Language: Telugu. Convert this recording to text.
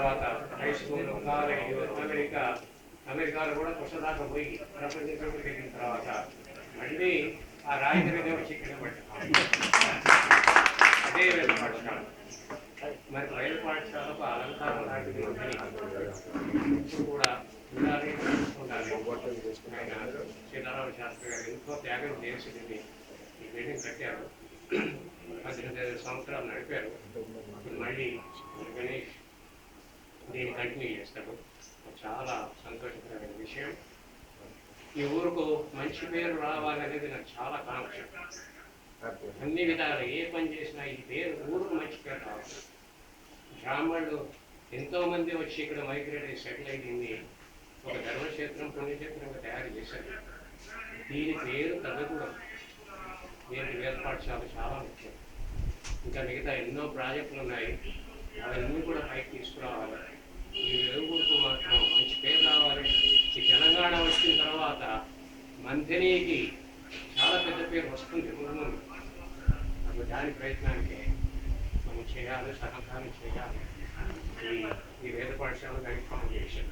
తర్వాత హై స్కూల్, కాలేజ్, అమెరికాలో కూడా పుస్తకాలు పోయి ప్రపంచంలోకి వెళ్ళిన తర్వాత మళ్ళీ ఆ రాజధాని మీద వచ్చి కింద పట్టాం. అదే వేద పాఠశాల. మరి వేద పాఠశాలకు అలంకారం లాంటిది ఇప్పుడు కూడా ఉండాలి, ఉండాలి. ఆయన సీతారామ శాస్త్రి గారు ఎంతో త్యాగం చేసి ఈ బిల్డింగ్ కట్టారు. 18 సంవత్సరాలు నడిపారు. మళ్ళీ గణేష్ దీన్ని కంటిన్యూ చేస్తాడు. చాలా సంతోషకరమైన విషయం. ఈ ఊరుకు మంచి పేరు రావాలనేది నాకు చాలా కాంక్ష. అన్ని విధాలు ఏ పని చేసినా ఈ పేరు ఊరుకు మంచి పేరు రావాలి. బ్రాహ్మణులు ఎంతోమంది వచ్చి ఇక్కడ మైగ్రేట్ అయ్యి సెటిల్ అయ్యింది ఒక ధర్మక్షేత్రం, పుణ్యక్షేత్రంగా తయారు చేశారు. దీని పేరు తగ్గకూడదు. దీనికి వేద పాఠశాల చాలా ముఖ్యం. ఇంకా మిగతా ఎన్నో ప్రాజెక్టులు ఉన్నాయి, అవన్నీ కూడా పైకి తీసుకురావాలి. ఈ వెలుగుకు మాత్రం మంచి పేరు రావాలి. ఈ తెలంగాణ వచ్చిన తర్వాత మంథనీకి చాలా పెద్ద పేరు వస్తుంది ముందు. అప్పుడు దాని ప్రయత్నానికి మనం చేయాలి, సహకారం చేయాలి. ఈ వేద పాఠశాల గైడ్ ఫౌండేషన్